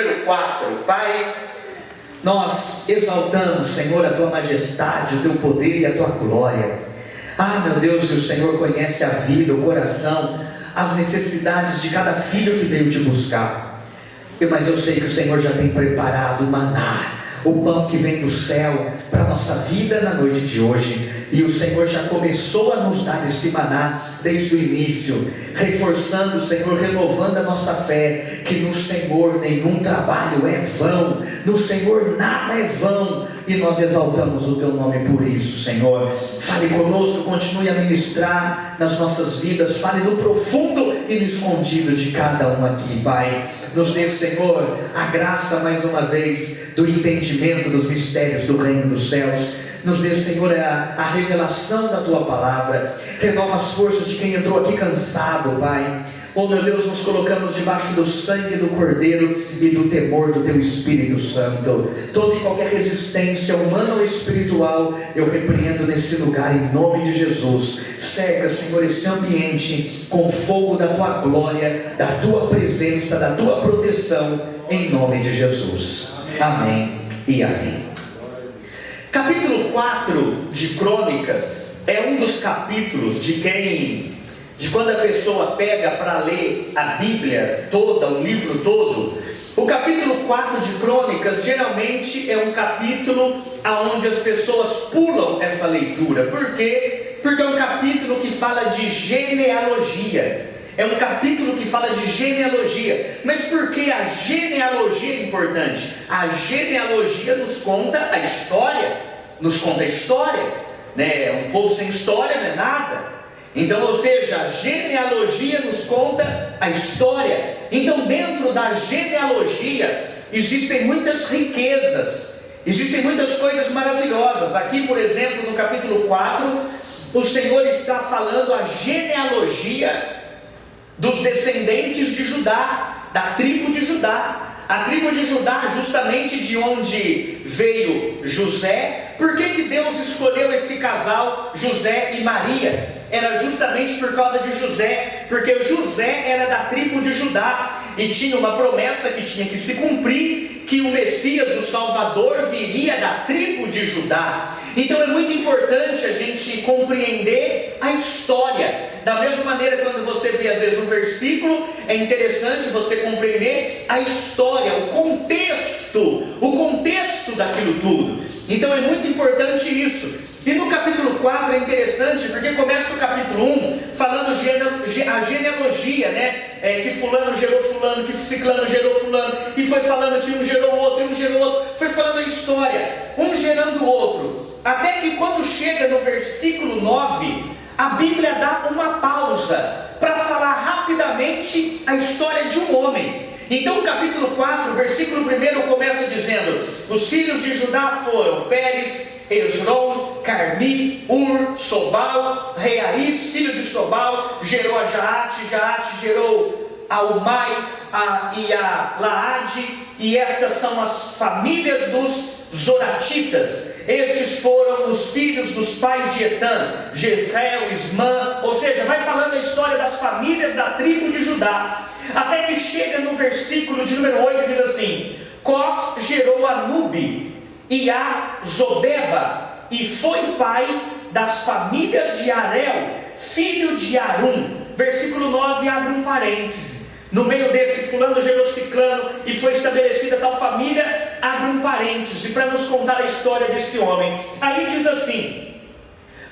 número 4. Pai, nós exaltamos, Senhor, a Tua majestade, o Teu poder e a Tua glória. Meu Deus, o Senhor conhece a vida, o coração, as necessidades de cada filho que veio te buscar. Mas eu sei que o Senhor já tem preparado o maná, o pão que vem do céu para a nossa vida na noite de hoje. E o Senhor já começou a nos dar esse maná desde o início, reforçando, Senhor, renovando a nossa fé, que no Senhor nenhum trabalho é vão, no Senhor nada é vão, e nós exaltamos o Teu nome por isso, Senhor. Fale conosco, continue a ministrar nas nossas vidas, fale no profundo e no escondido de cada um aqui, Pai. Nos dê, Senhor, a graça mais uma vez do entendimento dos mistérios do reino dos céus. Nos dê, Senhor, a revelação da Tua palavra. Renova as forças de quem entrou aqui cansado, Pai. Meu Deus, nos colocamos debaixo do sangue do Cordeiro e do temor do Teu Espírito Santo. Toda e qualquer resistência humana ou espiritual, eu repreendo nesse lugar em nome de Jesus. Cerca, Senhor, esse ambiente com fogo da Tua glória, da Tua presença, da Tua proteção, em nome de Jesus. Amém e amém. Capítulo 4 de Crônicas é um dos capítulos de quando a pessoa pega para ler a Bíblia toda, o livro todo. O capítulo 4 de Crônicas geralmente é um capítulo onde as pessoas pulam essa leitura. Por quê? Porque é um capítulo que fala de genealogia. É um capítulo que fala de genealogia. Mas por que a genealogia é importante? A genealogia nos conta a história. Né? Um povo sem história não é nada. Então, ou seja, a genealogia nos conta a história. Então, dentro da genealogia existem muitas riquezas, existem muitas coisas maravilhosas. Aqui, por exemplo, no capítulo 4, o Senhor está falando a genealogia dos descendentes de Judá, da tribo de Judá. A tribo de Judá, justamente de onde veio José. Por que Deus escolheu esse casal, José e Maria? Era justamente por causa de José, porque José era da tribo de Judá, e tinha uma promessa que tinha que se cumprir, que o Messias, o Salvador, viria da tribo de Judá. Então é muito importante a gente compreender a história. Da mesma maneira, quando você vê às vezes um versículo, é interessante você compreender a história, o contexto daquilo tudo. Então é muito importante isso. E no capítulo 4 é interessante, porque começa o capítulo 1 falando a genealogia, né? Que fulano gerou fulano, que ciclano gerou fulano, e foi falando que um gerou outro, e um gerou outro, foi falando a história, um gerando o outro, até que quando chega no versículo 9, a Bíblia dá uma pausa para falar rapidamente a história de um homem. Então o capítulo 4, versículo 1 começa dizendo: os filhos de Judá foram Pérez, Esrom, Carmi, Ur, Sobal, Reaís, filho de Sobal, gerou a Jaate, Jaate gerou a Umai e a Laade, e estas são as famílias dos Zoratitas. Estes foram os filhos dos pais de Etã, Jezreel, Ismã, ou seja, vai falando a história das famílias da tribo de Judá, até que chega no versículo de número 8, diz assim: Cós gerou a Nube e a Zobeba, e foi pai das famílias de Arel, filho de Arum. Versículo 9 abre um parêntese. No meio desse fulano gerou ciclano, e foi estabelecida tal família, abre um parêntese para nos contar a história desse homem. Aí diz assim: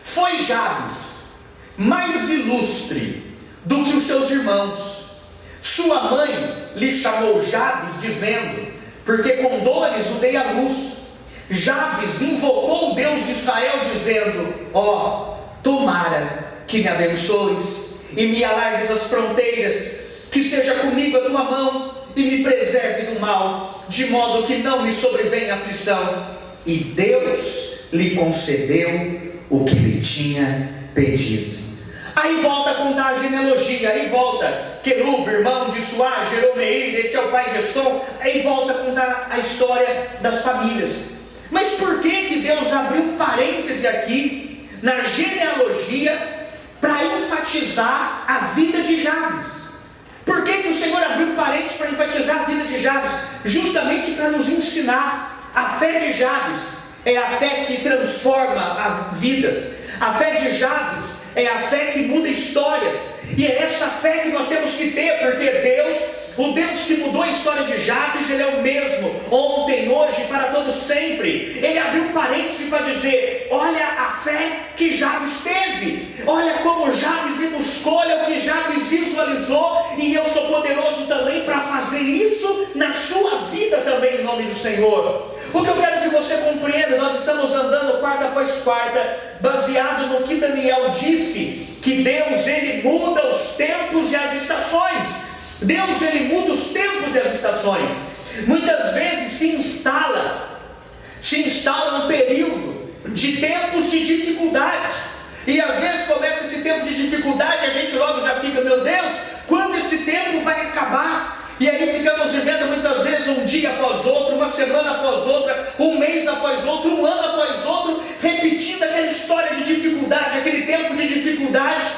foi Jabes mais ilustre do que os seus irmãos. Sua mãe lhe chamou Jabes, dizendo: porque com dores o dei à luz. Jabes invocou o Deus de Israel, dizendo: tomara que me abençoes e me alargues as fronteiras, que seja comigo a tua mão e me preserve do mal, de modo que não me sobrevenha aflição. E Deus lhe concedeu o que lhe tinha pedido. Aí volta a contar a genealogia, aí volta Querub, irmão de Suá, gerou Meir, este é o pai de Estom. Aí volta a contar a história das famílias. Mas por que Deus abriu um parêntese aqui na genealogia para enfatizar a vida de Jabes? Por que o Senhor abriu parênteses para enfatizar a vida de Jabes? Justamente para nos ensinar. A fé de Jabes é a fé que transforma as vidas. A fé de Jabes é a fé que muda histórias. E é essa fé que nós temos que ter, porque Deus, o Deus que mudou a história de Jabes, Ele é o mesmo, ontem, hoje, para todos sempre. Ele abriu parênteses para dizer: olha a fé que Jabes teve, olha como Jabes me buscou, olha o que Jabes visualizou, e eu sou poderoso também para fazer isso na sua vida também, em nome do Senhor. O que eu quero que você compreenda, nós estamos andando quarta após quarta, baseado no que Daniel disse, que Deus, Ele muda os tempos e as estações. Deus, Ele muda os tempos e as estações. Muitas vezes se instala um período de tempos de dificuldade, e às vezes começa esse tempo de dificuldade, a gente logo já fica: meu Deus, quando esse tempo vai acabar? E aí ficamos vivendo muitas vezes um dia após outro, uma semana após outra, um mês após outro, um ano após outro, repetindo aquela história de dificuldade, aquele tempo de dificuldade.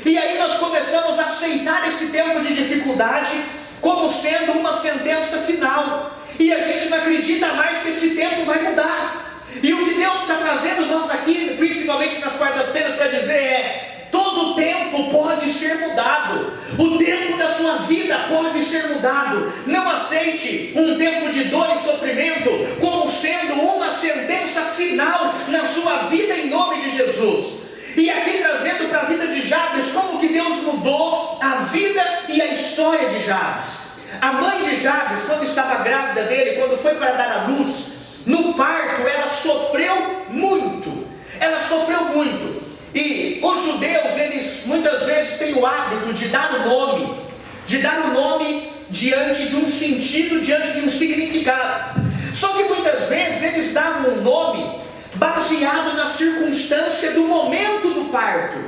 E aí nós começamos a aceitar esse tempo de dificuldade como sendo uma sentença final, e a gente não acredita mais que esse tempo vai mudar. E o que Deus está trazendo nós aqui, principalmente nas quartas-feiras, para dizer é: todo tempo pode ser mudado. O tempo da sua vida pode ser mudado. Não aceite um tempo de dor e sofrimento como sendo uma sentença final na sua vida, em nome de Jesus. E aqui trazendo para a vida de Jabes, como que Deus mudou a vida e a história de Jabes. A mãe de Jabes, quando estava grávida dele, quando foi para dar à luz, no parto ela sofreu muito. Ela sofreu muito. E os judeus, eles muitas vezes têm o hábito de dar o nome diante de um sentido, diante de um significado. Só que muitas vezes eles davam um nome baseado na circunstância do momento do parto.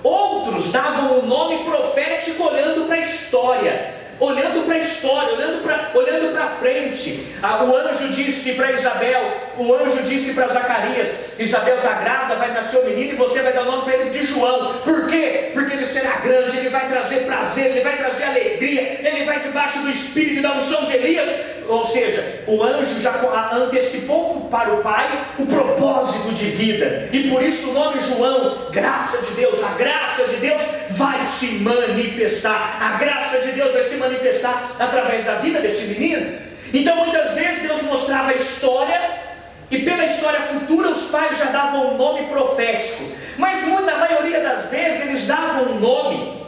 Outros davam um nome profético olhando para a história, olhando para frente. O anjo disse para Isabel, o anjo disse para Zacarias: Isabel está grávida, vai nascer um menino, e você vai dar o nome para ele de João. Por quê? Porque ele será grande, ele vai trazer prazer, ele vai trazer alegria, ele vai debaixo do espírito e da unção de Elias. Ou seja, o anjo já antecipou para o pai o propósito de vida, e por isso o nome João, graça de Deus. A graça de Deus vai se manifestar, a graça de Deus vai se manifestar através da vida desse menino. Então muitas vezes Deus mostrava a história, e pela história futura os pais já davam um nome profético, mas na maioria das vezes eles davam um nome,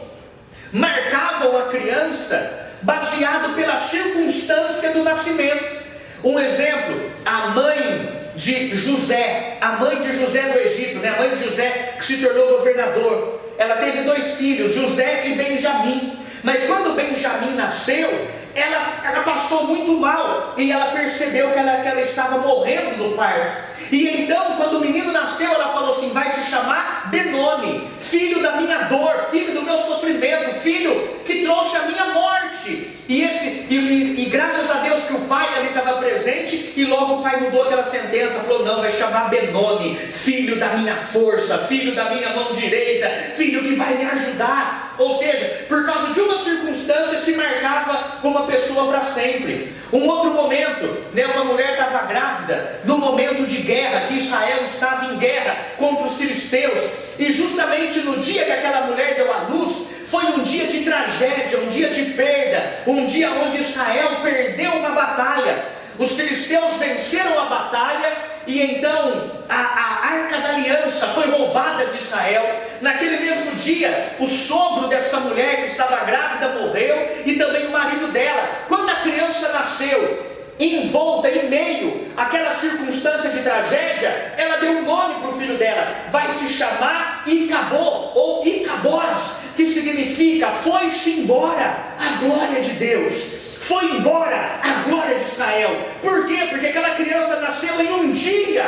marcavam a criança baseado pela circunstância do nascimento. Um exemplo: a mãe de José do Egito, a mãe de José que se tornou governador, ela teve 2 filhos, José e Benjamim. Mas quando Benjamim nasceu, ela passou muito mal, e ela percebeu que ela estava morrendo no parto. E então, quando o menino nasceu, ela falou assim: vai se chamar Benoni, filho da minha dor, filho do meu sofrimento, filho que trouxe a minha morte. E graças a Deus que o pai ali estava presente, e logo o pai mudou aquela sentença, falou: não, vai chamar Benoni, filho da minha força, filho da minha mão direita, filho que vai me ajudar. Ou seja, por causa de uma circunstância se marcava uma pessoa para sempre. Um outro momento, uma mulher estava grávida, no momento de guerra, que Israel estava em guerra contra os filisteus, e justamente no dia que aquela mulher deu à luz, foi um dia de tragédia, um dia de perda, um dia onde Israel perdeu uma batalha. Os filisteus venceram a batalha, e então a arca da aliança foi roubada de Israel. Naquele mesmo dia, o sogro dessa mulher que estava grávida morreu, e também o marido dela. Quando a criança nasceu, envolta em meio àquela circunstância de tragédia, ela deu um nome para o filho dela: vai se chamar Icabod, ou Icabod, que significa foi-se embora a glória de Deus. Foi embora a glória de Israel. Por quê? Porque aquela criança nasceu em um dia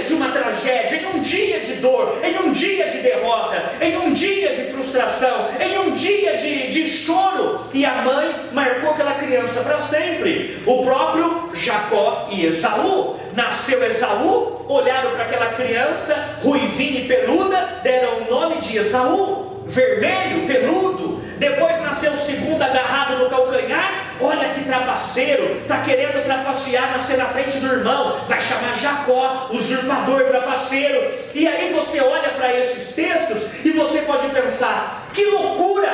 de uma tragédia, em um dia de dor, em um dia de derrota, em um dia de frustração, em um dia de choro. E a mãe marcou aquela criança para sempre. O próprio Jacó e Esaú. Nasceu Esaú, olharam para aquela criança ruivinha e peluda, deram o nome de Esaú, vermelho, peludo. depois nasceu o segundo agarrado no calcanhar, olha que trapaceiro, está querendo trapacear, nascer na frente do irmão, vai chamar Jacó, usurpador, trapaceiro. E aí você olha para esses textos e você pode pensar, que loucura,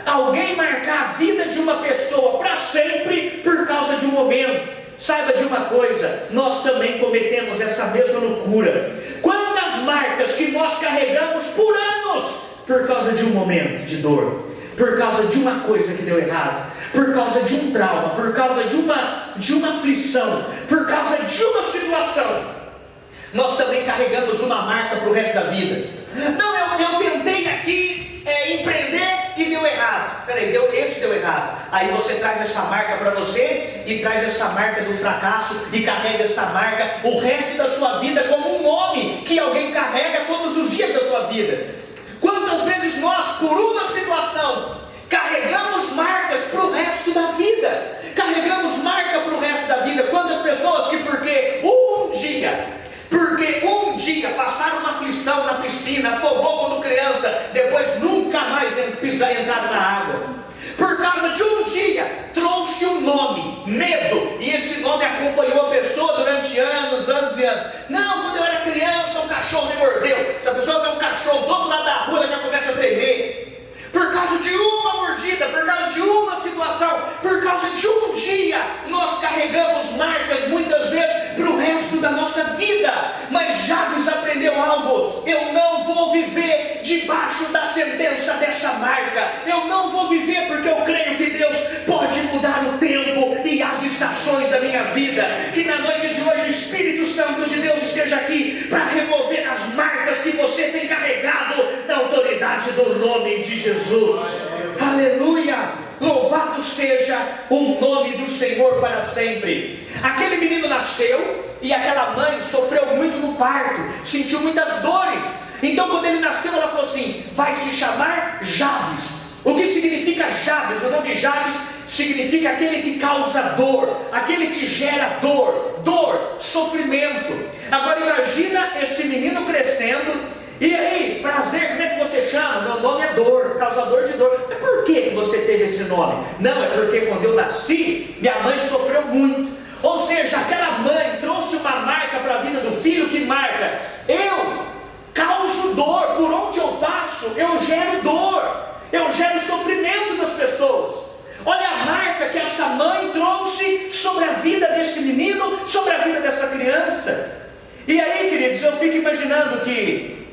alguém marcar a vida de uma pessoa para sempre por causa de um momento. Saiba de uma coisa, nós também cometemos essa mesma loucura. Quantas marcas que nós carregamos por anos, por causa de um momento de dor, por causa de uma coisa que deu errado, por causa de um trauma, por causa de uma aflição, por causa de uma situação, nós também carregamos uma marca para o resto da vida. Não, eu tentei aqui empreender e deu errado. Peraí, esse deu errado. Aí você traz essa marca para você e traz essa marca do fracasso e carrega essa marca o resto da sua vida como um nome que alguém carrega todos os dias da sua vida. Quantas vezes nós, por uma situação, carregamos marcas para o resto da vida? Carregamos marca para o resto da vida. Quantas pessoas que porque um dia passaram uma aflição na piscina, afogou quando criança, depois nunca mais entraram na água. Por causa de um dia, trouxe um nome, medo, e esse nome acompanhou a pessoa durante anos e anos. Não, quando eu era criança, um cachorro me mordeu. Se a pessoa vê um cachorro do outro lado da rua, ela já começa a tremer. Por causa de uma mordida, por causa de uma situação, por causa de um dia, nós carregamos marcas muitas vezes para o resto da nossa vida. Mas Jabes aprendeu algo: eu não vou viver debaixo da sentença dessa marca, eu não vou viver porque eu creio que Deus pode mudar o tempo e as estações da minha vida. Que na noite de hoje o Espírito Santo de Deus esteja aqui para remover as marcas que você tem carregado na autoridade do nome de Jesus. Aleluia! Louvado seja o nome do Senhor para sempre. Aquele menino nasceu e aquela mãe sofreu muito no parto, sentiu muitas dores. Então quando ele nasceu, ela falou assim: vai se chamar Jabes. O que significa Jabes? O nome Jabes significa aquele que causa dor, aquele que gera dor, sofrimento. Agora imagina esse menino crescendo. E aí, prazer, como é que você chama? Meu nome é dor, causador de dor. Mas por que você teve esse nome? Não, é porque quando eu nasci, minha mãe sofreu muito. Ou seja, aquela mãe trouxe uma marca para a vida do filho que marca: eu causo dor, por onde eu passo, eu gero dor, eu gero sofrimento nas pessoas. Olha a marca que essa mãe trouxe sobre a vida desse menino, sobre a vida dessa criança. E aí, queridos, eu fico imaginando que,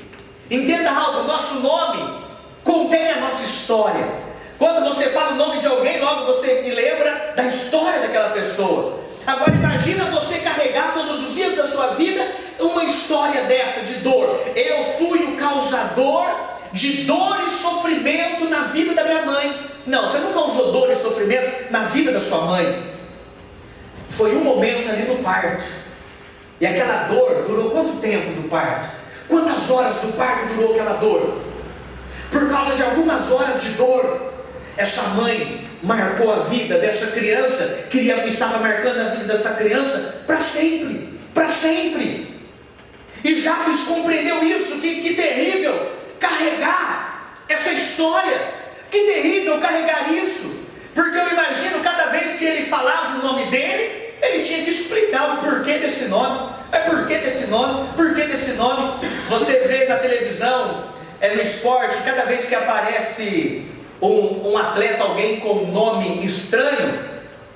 entenda algo, o nosso nome contém a nossa história. Quando você fala o nome de alguém, logo você lembra da história daquela pessoa. Agora imagina você carregar todos os dias da sua vida uma história dessa de dor. Eu fui o causador de dor e sofrimento na vida da minha mãe. Não, você não causou dor e sofrimento na vida da sua mãe. Foi um momento ali no parto. E aquela dor durou quanto tempo do parto? Quantas horas do parto durou aquela dor? Por causa de algumas horas de dor, essa mãe marcou a vida dessa criança, que estava marcando a vida dessa criança para sempre, para sempre. E Jabes compreendeu isso. Que terrível carregar essa história, que terrível carregar isso, porque eu imagino cada vez que ele falava o nome dele, ele tinha que explicar o porquê desse nome. Porquê desse nome? Porquê desse nome? Você vê na televisão, no esporte, cada vez que aparece um atleta, alguém com um nome estranho,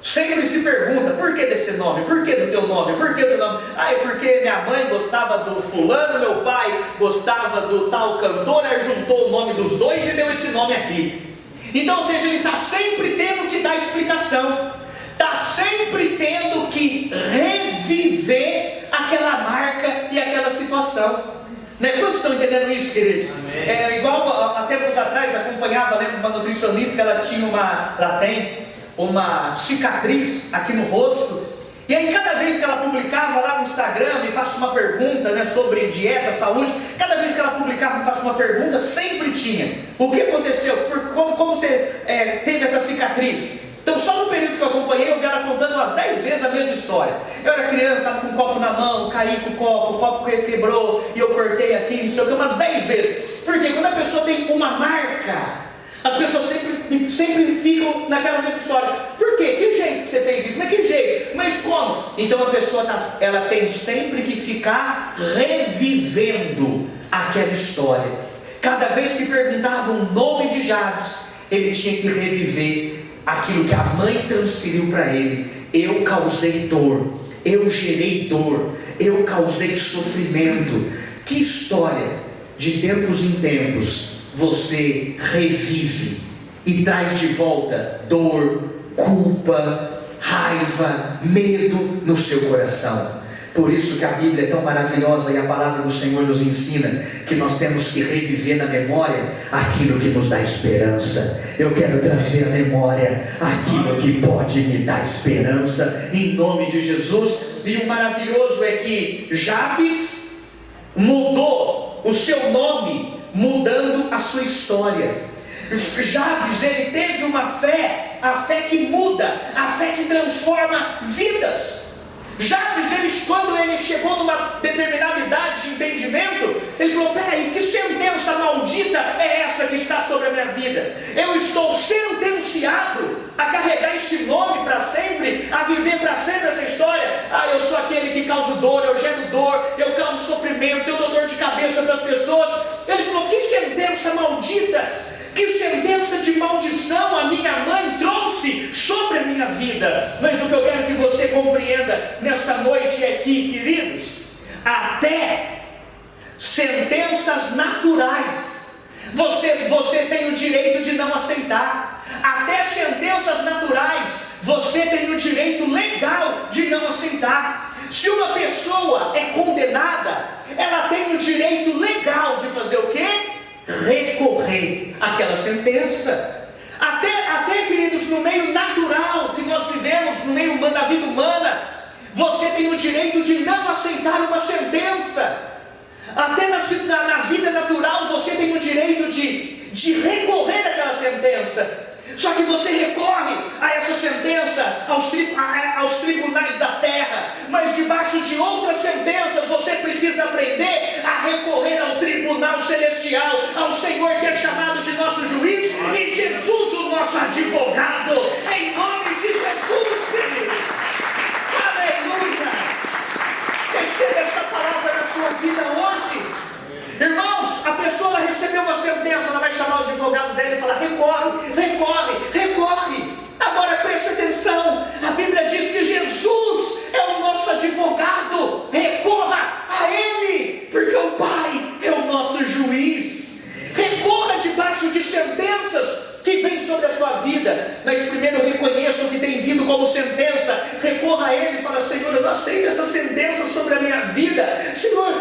sempre se pergunta: por que desse nome? Por que do teu nome? Por que do nome? É porque minha mãe gostava do fulano, meu pai gostava do tal cantor, aí juntou o nome dos dois e deu esse nome aqui. Então, ou seja, ele está sempre tendo que dar explicação, está sempre tendo que reviver aquela marca e aquela situação. Quantos estão entendendo isso, queridos? Igual há tempos atrás, acompanhava, lembro, uma nutricionista, ela tem uma cicatriz aqui no rosto, e aí cada vez que ela publicava lá no Instagram, me faça uma pergunta sobre dieta, saúde, cada vez que ela publicava, me faça uma pergunta, sempre tinha: o que aconteceu? Como você teve essa cicatriz? Então só no período que eu acompanhei, eu vi ela contando umas 10 vezes a mesma história. Eu era criança, estava com um copo na mão, caí com o copo quebrou, e eu cortei aqui, não sei o que, umas 10 vezes. Porque quando a pessoa tem uma marca, As pessoas sempre ficam naquela mesma história. Por quê? Que jeito que você fez isso? Mas que jeito? Mas como? Então a pessoa ela tem sempre que ficar revivendo aquela história. Cada vez que perguntavam o nome de Jabes, ele tinha que reviver aquilo que a mãe transferiu para ele. Eu causei dor, eu gerei dor, eu causei sofrimento. Que história de tempos em tempos você revive e traz de volta dor, culpa, raiva, medo no seu coração. Por isso que a Bíblia é tão maravilhosa e a palavra do Senhor nos ensina que nós temos que reviver na memória aquilo que nos dá esperança. Eu quero trazer à memória aquilo que pode me dar esperança, em nome de Jesus. E o maravilhoso é que Jabes mudou o seu nome, mudando a sua história. Jabes, ele teve uma fé, a fé que muda, a fé que transforma vidas. Jabes, quando ele chegou numa determinada idade de entendimento, ele falou: peraí, que sentença maldita é essa que está sobre a minha vida? Eu estou sentenciado a carregar esse nome para sempre, a viver para sempre essa história. Eu sou aquele que causa dor, eu gero dor, eu causo sofrimento, eu dou dor de cabeça para as pessoas. Ele falou: que sentença maldita, que sentença de maldição a minha mãe trouxe sobre a minha vida. Mas o que eu quero que você compreenda nessa noite aqui, queridos, até sentenças naturais você tem o direito de não aceitar. Até sentenças naturais você tem o direito legal de não aceitar. Se uma pessoa é condenada, ela tem o direito legal de fazer o quê? Recorrer àquela sentença. Até queridos, no meio natural que nós vivemos, no meio da vida humana, você tem o direito de não aceitar uma sentença. Até na vida natural você tem o direito de recorrer àquela sentença. Só que você recorre a essa sentença aos tribunais da terra, mas debaixo de outras sentenças você precisa aprender a recorrer ao tribunal celestial, ao Senhor que é chamado de nosso juiz, e Jesus o nosso advogado, em nome de Jesus, querido. Aleluia! Receba essa palavra na sua vida hoje. Irmãos, a pessoa recebeu uma sentença, ela vai chamar o advogado dela e falar: recorre, recorre, recorre. Agora preste atenção, a Bíblia diz que Jesus é o nosso advogado. Recorra a Ele, porque o Pai é o nosso juiz. Recorra debaixo de sentenças que vem sobre a sua vida, mas primeiro reconheça o que tem vindo como sentença. Recorra a Ele e fala: Senhor, eu não aceito essa sentença sobre a minha vida. Senhor,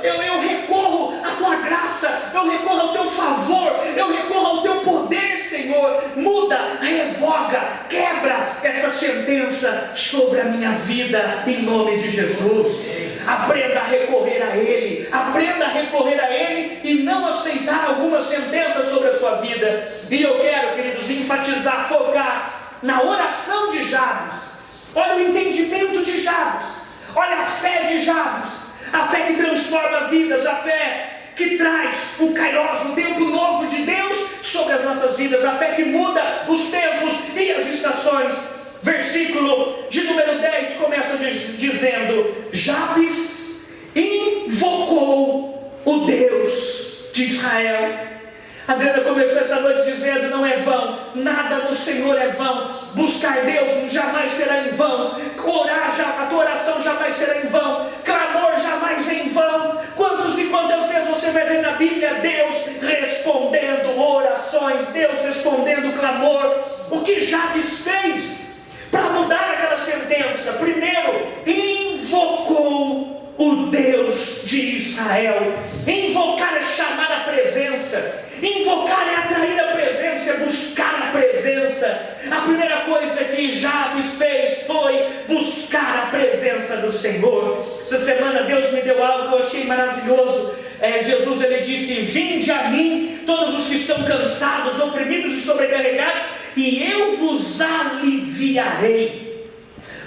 eu recorro à Tua graça, eu recorro ao Teu favor, eu recorro ao Teu poder, Senhor. Muda, revoga, quebra essa sentença sobre a minha vida, em nome de Jesus. Aprenda a recorrer a Ele, aprenda a recorrer a Ele e não aceitar alguma sentença sobre a sua vida. E eu quero, queridos, enfatizar, focar na oração de Jabes. Olha o entendimento de Jabes, olha a fé de Jabes, a fé que transforma vidas, a fé que traz o kairos, o tempo novo de Deus sobre as nossas vidas, a fé que muda os tempos e as estações. Versículo de número 10 começa dizendo: Jabes invocou o Deus de Israel. A Adriana começou essa noite dizendo: não é vão, nada no Senhor é vão. Buscar Deus jamais será em vão. Orar, a tua oração jamais será em vão. Clamor jamais é em vão. Quantas e quantas vezes você vai ver na Bíblia Deus respondendo orações, Deus respondendo clamor. O que Jabes fez para mudar aquela sentença? Primeiro, invocou o Deus de Israel. Invocar é chamar a presença, invocar é atrair a presença, é buscar a presença. A primeira coisa que Jabes fez foi buscar a presença do Senhor. Essa semana Deus me deu algo que eu achei maravilhoso. Jesus, ele disse: vinde a mim todos os que estão cansados, oprimidos e sobrecarregados, e eu vos aliviarei.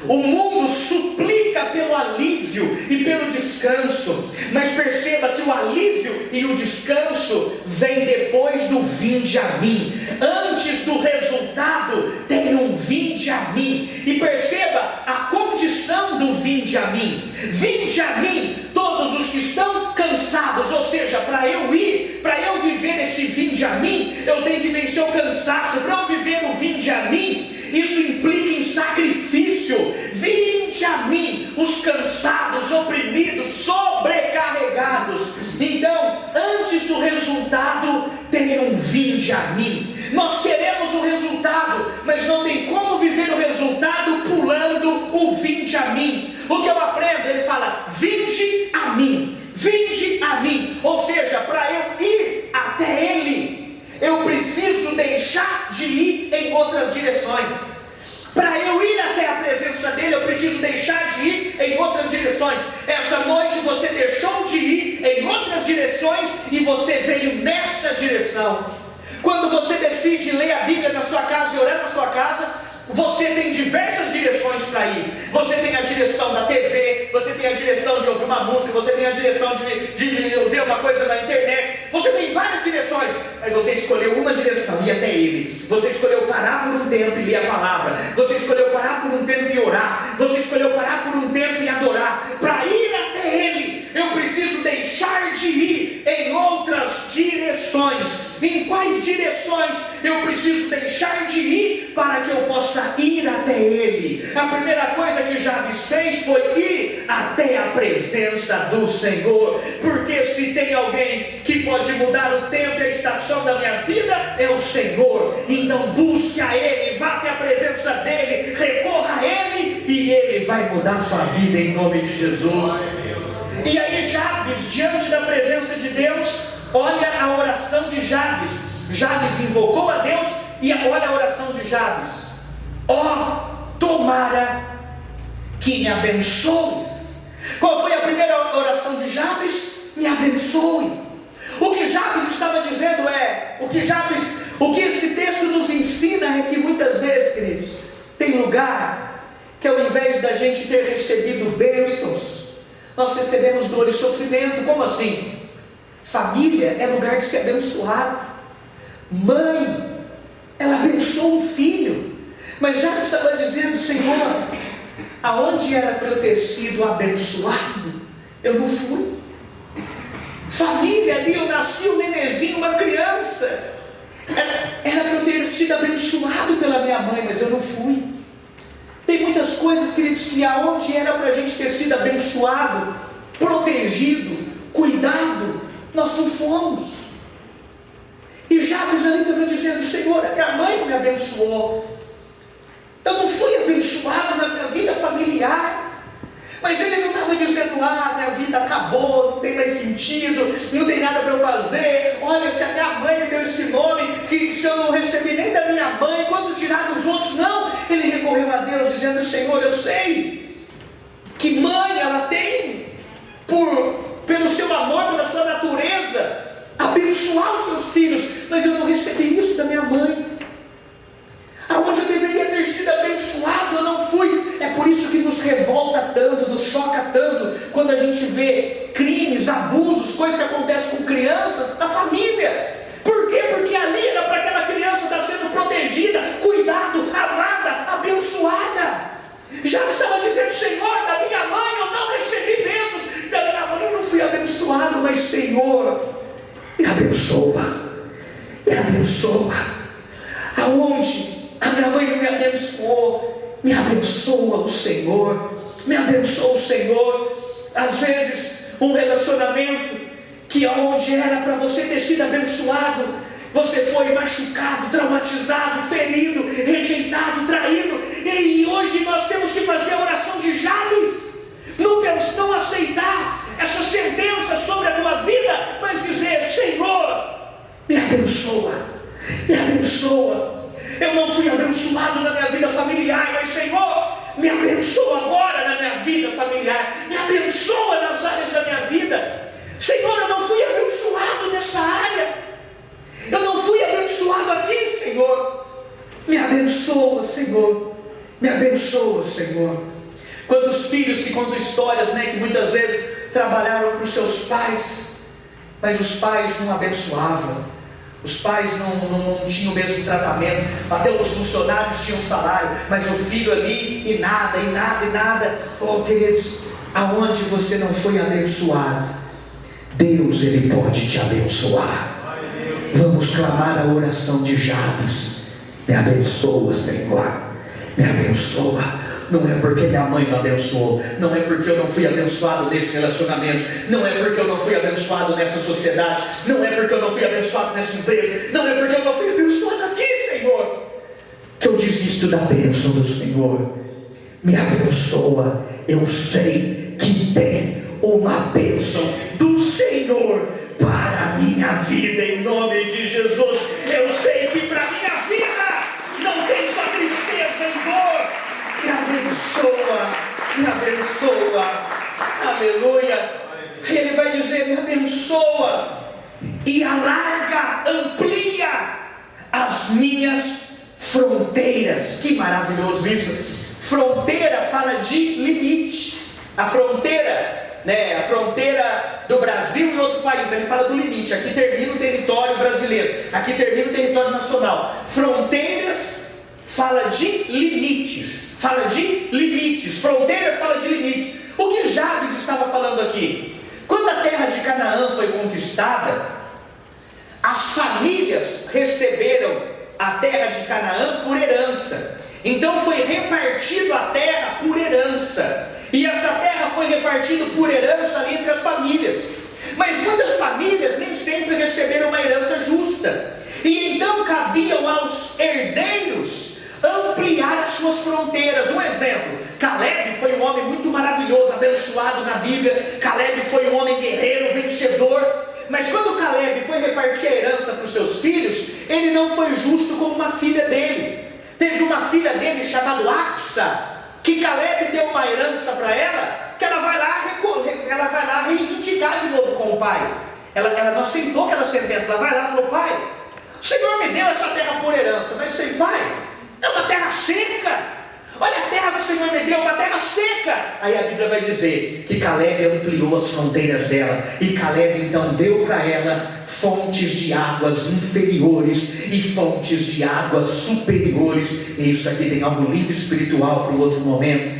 O mundo suplica pelo alívio e pelo descanso, mas perceba que o alívio e o descanso vem depois do vinde a mim. Antes do resultado tem um vinde a mim. E perceba a condição do vinde a mim. Vinde a mim todos os que estão cansados, ou seja, para eu ir, para eu viver esse vinde a mim, eu tenho que vencer o cansaço. Para eu viver o vinde a mim, isso implica em sacrifício. Vinde a mim, os cansados, oprimidos, sobrecarregados. Então, antes do resultado, tem um vinde a mim. Nós queremos o resultado, mas não tem como viver o resultado pulando o vinde a mim. O que eu aprendo? Ele fala, vinde a mim, vinde a mim. Ou seja, para eu ir até Ele, eu preciso deixar de ir em outras direções. Para eu ir até a presença dEle, eu preciso deixar de ir em outras direções. Essa noite você deixou de ir em outras direções e você veio nessa direção. Quando você decide ler a Bíblia na sua casa e orar na sua casa, você tem diversas direções para ir. Você tem a direção da TV, você tem a direção de ouvir uma música, você tem a direção de ver uma coisa na internet. Você tem várias direções, mas você escolheu uma direção e ir até Ele. Você escolheu parar por um tempo e ler a palavra. Você escolheu parar por um tempo e orar. Você escolheu parar por um tempo e adorar. Para ir até Ele, eu preciso deixar de ir em outras direções. Em quais direções eu preciso deixar de ir para que eu possa ir até Ele? A primeira coisa que Jabes fez foi ir até a presença do Senhor. Porque se tem alguém que pode mudar o tempo e a estação da minha vida, é o Senhor. Então busque a Ele, vá até a presença dEle, recorra a Ele e Ele vai mudar a sua vida em nome de Jesus. E aí Jabes, diante da presença de Deus, olha a oração de Jabes. Jabes invocou a Deus e olha a oração de Jabes. Tomara que me abençoes. Qual foi a primeira oração de Jabes? Me abençoe. O que Jabes estava dizendo o que esse texto nos ensina é que muitas vezes, queridos, tem lugar que ao invés da gente ter recebido bênçãos, nós recebemos dor e sofrimento. Como assim? Família é lugar de ser abençoado. Mãe, ela abençoa o filho. Mas já estava dizendo, Senhor, aonde era para eu ter sido abençoado, eu não fui. Família, ali eu nasci um nenezinho, uma criança. Era para eu ter sido abençoado pela minha mãe, mas eu não fui. Tem muitas coisas, queridos, que aonde era para a gente ter sido abençoado, protegido, cuidado, nós não fomos. E Jabes ali estava dizendo, Senhor, a minha mãe não me abençoou, eu não fui abençoado na minha vida familiar. Mas ele não estava dizendo, minha vida acabou, não tem mais sentido, não tem nada para eu fazer. Olha, se a minha mãe me deu esse nome, que se eu não recebi nem da minha mãe, quanto dirá dos outros? Não, ele recorreu a Deus dizendo, Senhor, eu sei que mãe ela tem, pelo seu amor, pela sua natureza, abençoar os seus filhos, mas eu não recebi isso da minha mãe. Aonde eu deveria ter sido abençoado, eu não fui. É por isso que nos revolta tanto, nos choca tanto, quando a gente vê crimes, abusos, coisas que acontecem com crianças na família. Por quê? Porque ali era para aquela criança estar sendo protegida, cuidado, amada, abençoada. Já estava dizendo, Senhor, da minha mãe eu não recebi bênçãos, da minha mãe eu não fui abençoado, mas Senhor, me abençoa, me abençoa. Aonde a minha mãe não me abençoou, me abençoa o Senhor, me abençoa o Senhor. Às vezes um relacionamento que aonde era para você ter sido abençoado, você foi machucado, traumatizado, ferido, rejeitado, traído. E hoje nós temos que fazer a oração de Jabes, não aceitar essa sentença sobre a tua vida, mas dizer, Senhor, me abençoa, me abençoa. Eu não fui abençoado na minha vida familiar, mas Senhor, me abençoa agora na minha vida familiar, me abençoa nas áreas da minha vida. Senhor, eu não fui abençoado nessa área, eu não fui abençoado aqui, Senhor, me abençoa, Senhor, me abençoa, Senhor. Quantos filhos que contam histórias, que muitas vezes trabalharam para os seus pais, mas os pais não abençoavam, os pais não tinham o mesmo tratamento, até os funcionários tinham salário, mas o filho ali, e nada. Oh queridos, aonde você não foi abençoado, Deus, Ele pode te abençoar. Vamos clamar a oração de Jabes: me abençoa, Senhor, me abençoa. Não é porque minha mãe me abençoou, não é porque eu não fui abençoado nesse relacionamento, não é porque eu não fui abençoado nessa sociedade, não é porque eu não fui abençoado nessa empresa, não é porque eu não fui abençoado aqui, Senhor, que eu desisto da bênção do Senhor. Me abençoa. Eu sei que tem uma bênção do Senhor para a minha vida, em nome de Jesus. Eu sei que para a minha vida não tem só tristeza e dor. Me abençoa, aleluia. E Ele vai dizer: me abençoa e alarga, amplia as minhas fronteiras. Que maravilhoso isso. Fronteira fala de limite. A fronteira, a fronteira do Brasil e outro país, ele fala do limite. Aqui termina o território brasileiro, aqui termina o território nacional. Fronteiras fala de limites, fronteiras fala de limites. O que Jabes estava falando aqui? Quando a terra de Canaã foi conquistada, as famílias receberam a terra de Canaã por herança. Então foi repartido a terra por herança, e essa terra foi repartida por herança entre as famílias. Mas muitas famílias nem sempre receberam uma herança justa, e então cabiam aos herdeiros ampliar as suas fronteiras. Um exemplo: Caleb foi um homem muito maravilhoso, abençoado na Bíblia. Caleb foi um homem guerreiro, vencedor. Mas quando Caleb foi repartir a herança para os seus filhos, ele não foi justo com uma filha dele. Teve uma filha dele chamada Axa, que Caleb deu uma herança para ela, que ela vai lá reivindicar de novo com o pai. Ela não aceitou aquela sentença. Ela vai lá e falou: pai, o Senhor me deu essa terra por herança, mas sei, pai, é uma terra seca. Olha a terra que o Senhor me deu, uma terra seca. Aí a Bíblia vai dizer que Caleb ampliou as fronteiras dela, e Caleb então deu para ela fontes de águas inferiores e fontes de águas superiores. E isso aqui tem algo lindo espiritual para o outro momento.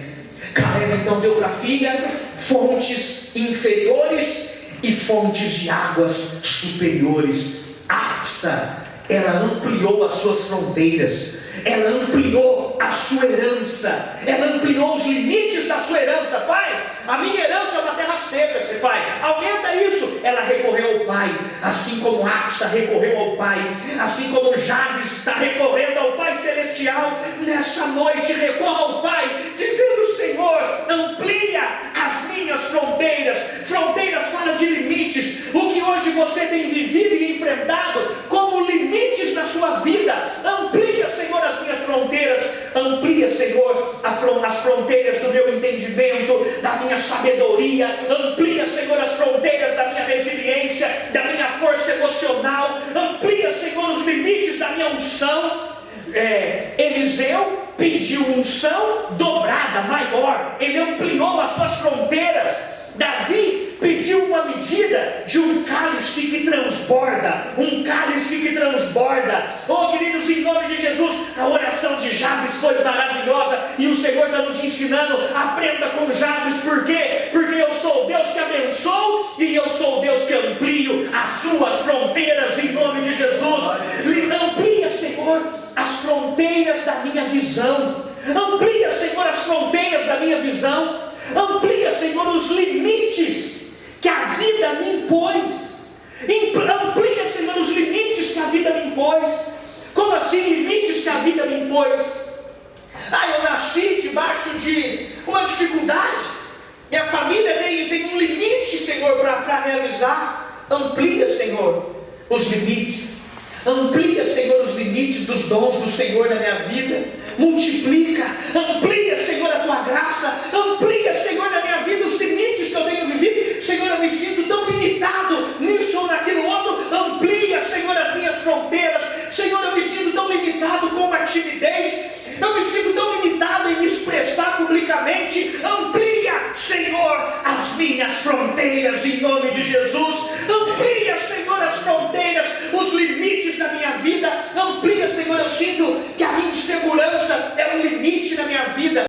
Caleb então deu para a filha fontes inferiores e fontes de águas superiores. Axa, ela ampliou as suas fronteiras, ela ampliou a sua herança, ela ampliou os limites da sua herança. Pai, a minha herança é uma terra seca, esse pai, aumenta isso. Ela recorreu ao pai, assim como Axa recorreu ao pai, assim como Jabes está recorrendo ao Pai Celestial. Nessa noite recorra ao Pai, dizendo: Senhor, amplia as minhas fronteiras. Fronteiras fala de limites. O que hoje você tem vivido e enfrentado como limites na sua vida, amplia, Senhor, as minhas fronteiras. Amplia, Senhor, as fronteiras do meu entendimento, da minha sabedoria. Amplia, Senhor, as fronteiras da minha resiliência, da minha força emocional. Amplia, Senhor, os limites da minha unção. Eliseu pediu unção dobrada, maior. Ele ampliou as suas fronteiras. Davi pediu uma medida de um cálice que transborda, Oh, queridos, em nome de Jesus, a oração de Jabes foi maravilhosa, e o Senhor está nos ensinando: aprenda com Jabes. Por quê? Porque eu sou o Deus que abençoo, e eu sou o Deus que amplio as suas fronteiras, em nome de Jesus. Amplia, Senhor, as fronteiras da minha visão. Amplia, Senhor, as fronteiras da minha visão. Amplia, Senhor, os limites que a vida me impôs. Amplia, Senhor, os limites que a vida me impôs. Como assim, limites que a vida me impôs? Eu nasci debaixo de uma dificuldade. Minha família tem um limite, Senhor, para realizar. Amplia, Senhor, os limites. Amplia, Senhor, os limites dos dons do Senhor na minha vida. Multiplica, amplia, Senhor, a tua graça. Amplia, Senhor, na minha vida os limites que eu tenho vivido. Senhor, eu me sinto tão limitado nisso ou naquilo outro. Amplia, Senhor, as minhas fronteiras. Senhor, eu me sinto tão limitado com uma timidez. Eu me sinto tão limitado em me expressar publicamente. minhas fronteiras em nome de Jesus.